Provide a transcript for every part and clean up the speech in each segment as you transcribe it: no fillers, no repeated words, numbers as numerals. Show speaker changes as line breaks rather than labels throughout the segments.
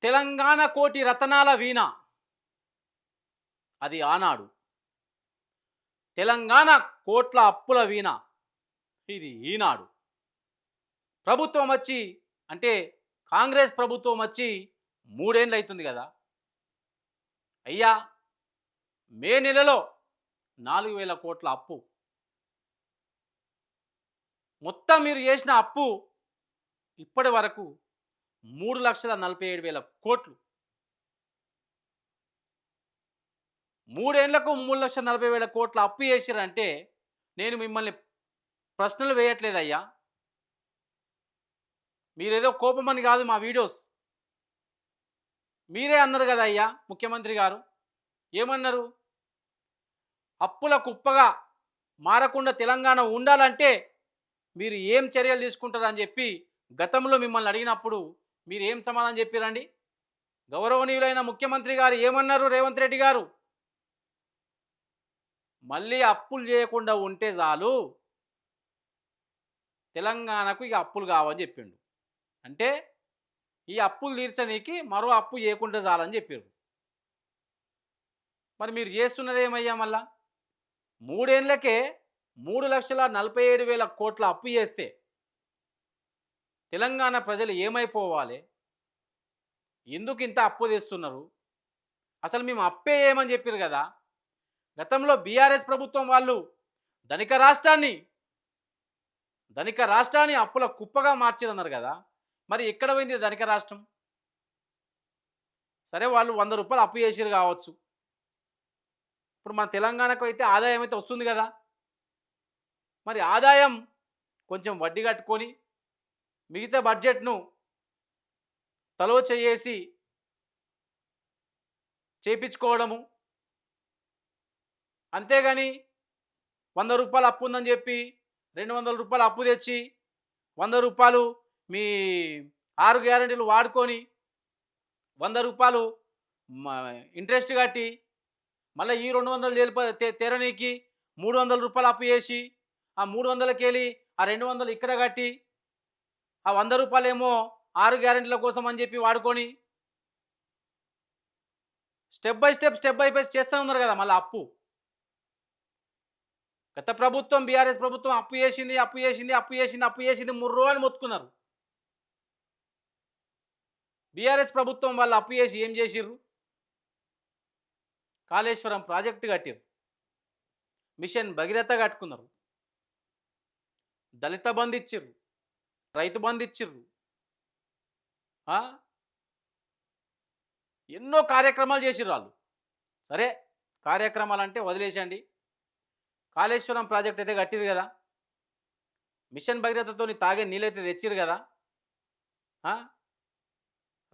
తెలంగాణ కోటి రతనాల వీణ అది ఆనాడు. తెలంగాణ కోట్ల అప్పుల వీణ ఇది ఈనాడు. ప్రభుత్వం వచ్చి అంటే కాంగ్రెస్ ప్రభుత్వం వచ్చి 3 ఏండ్లు అవుతుంది కదా! అయ్యా మే నెలలో 4,000 కోట్ల అప్పు. మొత్తం మీరు చేసిన అప్పు ఇప్పటి వరకు 3,47,000 కోట్లు. 3 ఏండ్లకు 3,40,000 కోట్ల అప్పు చేసిరంటే నేను మిమ్మల్ని ప్రశ్నలు వేయట్లేదయ్యా. మీరేదో కోపమని కాదు మా వీడియోస్. మీరే అన్నారు కదా అయ్యా ముఖ్యమంత్రి గారు. ఏమన్నారు? అప్పుల కుప్పగా మారకుండా తెలంగాణ ఉండాలంటే మీరు ఏం చర్యలు తీసుకుంటారని చెప్పి గతంలో మిమ్మల్ని అడిగినప్పుడు మీరు ఏం సమాధానం చెప్పారండి? గౌరవనీయులైన ముఖ్యమంత్రి గారు ఏమన్నారు రేవంత్ రెడ్డి గారు? మళ్ళీ అప్పులు చేయకుండా ఉంటే చాలు, తెలంగాణకు ఇక అప్పులు కావని చెప్పిండు. అంటే ఈ అప్పులు తీర్చనీకి మరో అప్పు చేయకుండా చాలని చెప్పారు. మరి మీరు చేస్తున్నది ఏమయ్యా మళ్ళా? 3 ఏండ్లకే 3,47,000 కోట్ల అప్పు చేస్తే తెలంగాణ ప్రజలు ఏమైపోవాలి? ఎందుకు ఇంత అప్పు తెస్తున్నారు? అసలు మేము అప్పే ఏమని చెప్పారు కదా! గతంలో బీఆర్ఎస్ ప్రభుత్వం వాళ్ళు ధనిక రాష్ట్రాన్ని అప్పుల కుప్పగా మార్చిరన్నారు కదా! మరి ఎక్కడ పోయింది ధనిక రాష్ట్రం? సరే వాళ్ళు రూ. 100 అప్పు చేసిరు కావచ్చు. ఇప్పుడు మన తెలంగాణకు అయితే ఆదాయం అయితే వస్తుంది కదా! మరి ఆదాయం కొంచెం వడ్డీ కట్టుకొని మిగతా బడ్జెట్‌ను తలో చేయేసి చేపించుకోవడము. అంతేగాని రూ. 100 అప్పు ఉందని చెప్పి రూ. 200 అప్పు తెచ్చి రూ. 100 మీ 6 గ్యారెంటీలు వాడుకొని రూ. 100 ఇంట్రెస్ట్ కట్టి మళ్ళీ ఈ 200 తెరనీకి రూ. 300 అప్పు చేసి ఆ 300కెళ్ళి ఆ 200 ఇక్కడ కట్టి ఆ రూ. 100 ఏమో 6 గ్యారెంటీల కోసం అని చెప్పి వాడుకొని స్టెప్ బై స్టెప్ చేస్తూనే ఉన్నారు కదా మళ్ళీ అప్పు. గత ప్రభుత్వం బీఆర్ఎస్ ప్రభుత్వం అప్పు చేసింది ముర్రో అని మొత్తుకున్నారు. బీఆర్ఎస్ ప్రభుత్వం వాళ్ళు అప్పు చేసి ఏం చేసిర్రు? కాళేశ్వరం ప్రాజెక్టు కట్టిర్రు, మిషన్ భగీరథ కట్టుకున్నారు, దళిత బంధు ఇచ్చిర్రు, రైతు బంధు ఇచ్చిర్రు, ఎన్నో కార్యక్రమాలు చేసిర్రు వాళ్ళు. సరే కార్యక్రమాలు అంటే వదిలేసండి. కాళేశ్వరం ప్రాజెక్ట్ అయితే కట్టిరు కదా, మిషన్ భగీరథతోని తాగే నీళ్ళైతే తెచ్చిరు కదా.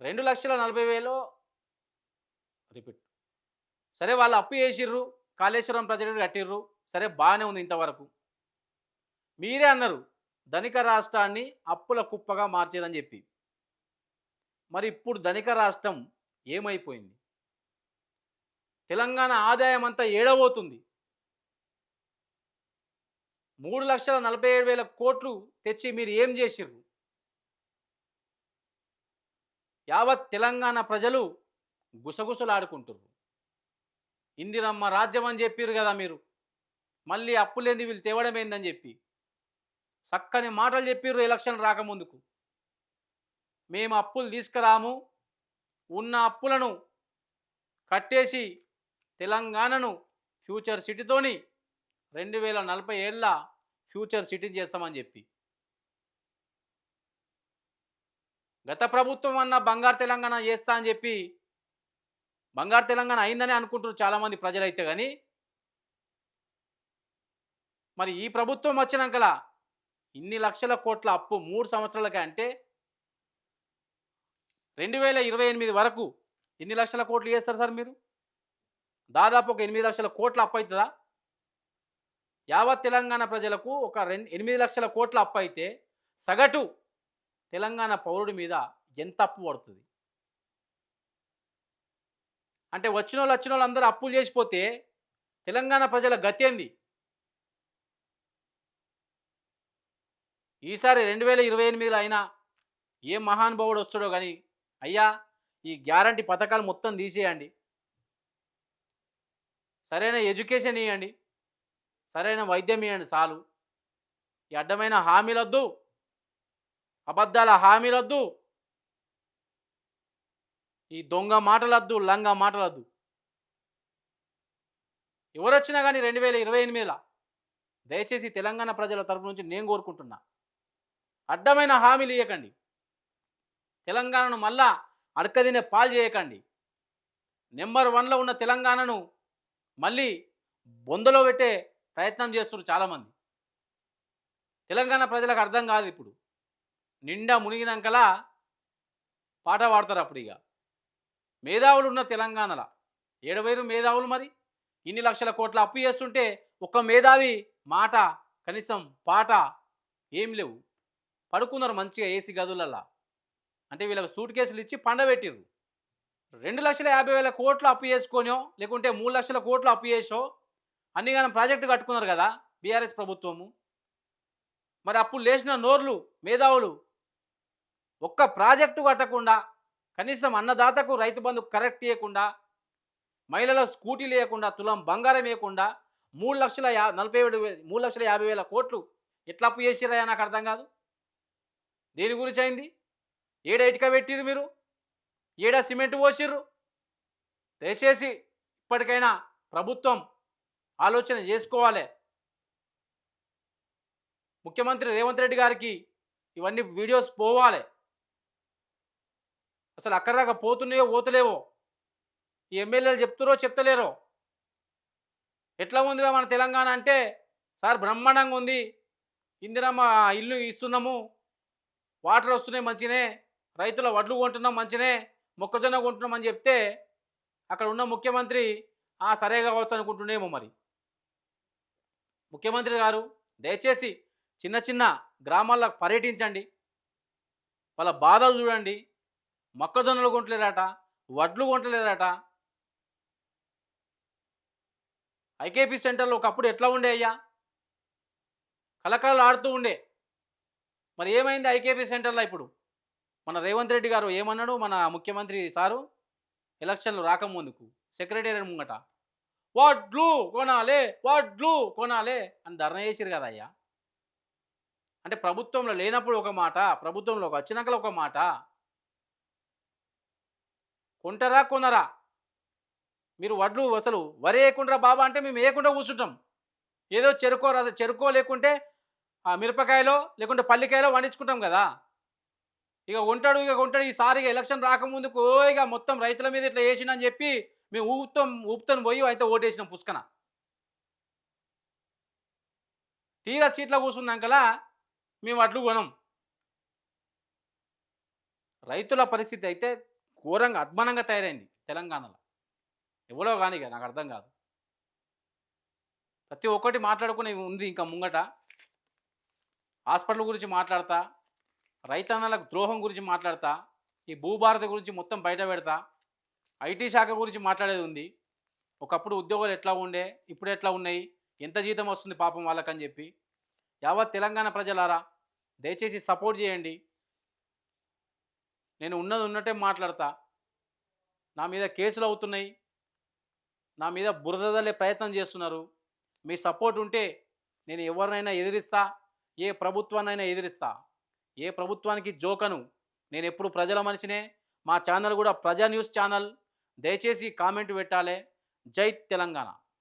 2,40,000 రిపీట్. సరే వాళ్ళు అప్పు చేసిర్రు, కాళేశ్వరం ప్రాజెక్టు కట్టిర్రు, సరే బాగానే ఉంది ఇంతవరకు. మీరే అన్నారు ధనిక రాష్ట్రాన్ని అప్పుల కుప్పగా మార్చారని చెప్పి. మరి ఇప్పుడు ధనిక రాష్ట్రం ఏమైపోయింది? తెలంగాణ ఆదాయం అంతా ఏడబోతుంది. 3,47,000 కోట్లు తెచ్చి మీరు ఏం చేసిర్రు? యావత్ తెలంగాణ ప్రజలు గుసగుసలాడుకుంటుర్రు. ఇందిరమ్మ రాజ్యం అని చెప్పారు కదా మీరు, మళ్ళీ అప్పులేంది వీళ్ళు తేవడం ఏందని చెప్పి చక్కని మాటలు చెప్పిర్రు ఎలక్షన్ రాకముందుకు. మేము అప్పులు తీసుకురాము, ఉన్న అప్పులను కట్టేసి తెలంగాణను ఫ్యూచర్ సిటీతోని 2047 ఫ్యూచర్ సిటీని చేస్తామని చెప్పి. గత ప్రభుత్వం అన్న బంగారు తెలంగాణ చేస్తా అని చెప్పి బంగారు తెలంగాణ అయిందని అనుకుంటారు చాలామంది ప్రజలైతే. కానీ మరి ఈ ప్రభుత్వం వచ్చినాకలా ఇన్ని లక్షల కోట్ల అప్పు 3 సంవత్సరాలకే అంటే 2028 వరకు ఎన్ని లక్షల కోట్లు చేస్తారు సార్ మీరు? దాదాపు ఒక 8 లక్షల కోట్ల అప్పు అవుతుందా? యావత్ తెలంగాణ ప్రజలకు ఒక 8 లక్షల కోట్ల అప్పు అయితే సగటు తెలంగాణ పౌరుడి మీద ఎంత అప్పు పడుతుంది? అంటే వచ్చిన వాళ్ళు అందరూ అప్పులు చేసిపోతే తెలంగాణ ప్రజల గతేంది? ఈసారి 2028 అయినా ఏ మహానుభావుడు వస్తాడో కానీ అయ్యా ఈ గ్యారంటీ పథకాలు మొత్తం తీసేయండి. సరైన ఎడ్యుకేషన్ ఇయ్యండి. సరైన వైద్యం ఇయ్యండి చాలు. ఈ అడ్డమైన హామీలొద్దు. అబద్ధాల హామీలొద్దు. ఈ దొంగ మాటలొద్దు. లంగ మాటలొద్దు. ఎవరొచ్చినా గానీ 2028ల దయచేసి తెలంగాణ ప్రజల తరపు నుంచి నేను కోరుకుంటున్నా. అడ్డమైన హామీలు ఇయ్యకండి. తెలంగాణను మళ్ళా అడకదినే పాలు చేయకండి. నెంబర్ 1లో ఉన్న తెలంగాణను మళ్ళీ బొందలో పెట్టే ప్రయత్నం చేస్తున్నారు చాలామంది. తెలంగాణ ప్రజలకు అర్థం కాదు ఇప్పుడు. నిండా మునిగినంకలా పాట పాడతారు అప్పుడు ఇక. మేధావులు ఉన్న తెలంగాణలో ఏడవైరు మేధావులు మరి ఇన్ని లక్షల కోట్ల అప్పు చేస్తుంటే ఒక్క మేధావి మాట కనీసం పాట ఏం లేవు. పడుకున్నారు మంచిగా ఏసీ గదులల్లా. అంటే వీళ్ళకి సూట్ కేసులు ఇచ్చి పండబెట్టిర్రు. 2,50,000 కోట్లు అప్పు చేసుకొనో లేకుంటే 3,00,000 కోట్లు అప్పు చేసో అన్నిగానం ప్రాజెక్టు కట్టుకున్నారు కదా బీఆర్ఎస్ ప్రభుత్వము. మరి అప్పుడు లేచిన నోర్లు మేధావులు ఒక్క ప్రాజెక్టు కట్టకుండా, కనీసం అన్నదాతకు రైతు బంధు కరెక్ట్ ఇవ్వకుండా, మహిళల స్కూటీ లేకుండా, తులం బంగారం ఇవ్వకుండా 3,50,000 కోట్లు ఎట్లా అప్పు చేసిరయ్యా నాకు అర్థం కాదు. దేని గురించి అయింది? ఏడ ఇటుక పెట్టిరు మీరు? ఏడ సిమెంట్ పోసిర్రు? దయచేసి ఇప్పటికైనా ప్రభుత్వం ఆలోచన చేసుకోవాలి. ముఖ్యమంత్రి రేవంత్ రెడ్డి గారికి ఇవన్నీ వీడియోస్ పోవాలి. అసలు అక్కడ దాకా పోతున్నాయో పోతలేవో ఈ ఎమ్మెల్యేలు చెప్తారో చెప్తలేరో. ఎట్లా ఉంది మన తెలంగాణ అంటే, సార్ బ్రహ్మాండంగా ఉంది, ఇందిరమ్మ ఇల్లు ఇస్తున్నాము, వాటర్ వస్తున్నాయి మంచినే, రైతుల వడ్లు కొంటున్నాం మంచినే, మొక్కజొన్న కొంటున్నాం అని చెప్తే అక్కడ ఉన్న ముఖ్యమంత్రి సరే కావచ్చు అనుకుంటుండేమో మరి. ముఖ్యమంత్రి గారు దయచేసి చిన్న చిన్న గ్రామాల్లో పర్యటించండి. వాళ్ళ బాధలు చూడండి. మొక్కజొన్నలు కొంటలేరట, వడ్లు కొంటలేరట. ఐకేపీ సెంటర్లో ఒకప్పుడు ఎట్లా ఉండే అయ్యా? కలకలలు ఆడుతూ ఉండే. మరి ఏమైంది ఐకేపీ సెంటర్లో ఇప్పుడు? మన రేవంత్ రెడ్డి గారు ఏమన్నాడు మన ముఖ్యమంత్రి సారు ఎలక్షన్లు రాకముందుకు సెక్రటేరియట్ ముంగట వడ్లు కొనాలే, వడ్లు కొనాలే అని ధర్నా చేసిరు కదా అయ్యా. అంటే ప్రభుత్వంలో లేనప్పుడు ఒక మాట, ప్రభుత్వంలో వచ్చినాకలు ఒక మాట. కొంటరా కొనరా? మీరు వడ్లు అసలు వరి వేయకుండా బాబా అంటే మేము వేయకుండా కూర్చుంటాం. ఏదో చెరుకో లేకుంటే మిరపకాయలో లేకుంటే పల్లికాయలో వండించుకుంటాం కదా. ఇక కొంటాడు ఈసారిగా ఎలక్షన్ రాకముందుకు ఇక మొత్తం రైతుల మీద ఇట్లా వేసిండని చెప్పి మేము ఊపుతాం పోయి అయితే ఓటేసినాం పుష్కన. తీరా సీట్లో కూర్చున్నాకలా మేము వడ్లు కొనం. రైతుల పరిస్థితి అయితే ఘోరంగా అధ్వానంగా తయారైంది తెలంగాణలో. ఎవరో కానీ ఇక నాకు అర్థం కాదు. ప్రతి ఒక్కటి మాట్లాడుకునే ఉంది. ఇంకా ముంగట హాస్పిటల్ గురించి మాట్లాడతా, రైతన్నలకు ద్రోహం గురించి మాట్లాడతా, ఈ భూభారతి గురించి మొత్తం బయట పెడతా, ఐటీ శాఖ గురించి మాట్లాడేది ఉంది. ఒకప్పుడు ఉద్యోగాలు ఎట్లా ఉండే, ఇప్పుడు ఎట్లా ఉన్నాయి, ఎంత జీతం వస్తుంది పాపం వాళ్ళకని చెప్పి. యావత్ తెలంగాణ ప్రజలారా దయచేసి సపోర్ట్ చేయండి. నేను ఉన్నది ఉన్నట్టే మాట్లాడతా. నా మీద కేసులు అవుతున్నాయి, నా మీద బురదలే ప్రయత్నం చేస్తున్నారు. మీ సపోర్ట్ ఉంటే నేను ఎవరినైనా ఎదిరిస్తా, ఏ ప్రభుత్వాన్నైనా ఎదిరిస్తా. ఏ ప్రభుత్వానికి జోకను. నేను ఎప్పుడు ప్రజల మనిషినే. మా ఛానల్ కూడా ప్రజా న్యూస్ ఛానల్. దయచేసి కామెంట్ పెట్టాలి. జై తెలంగాణ.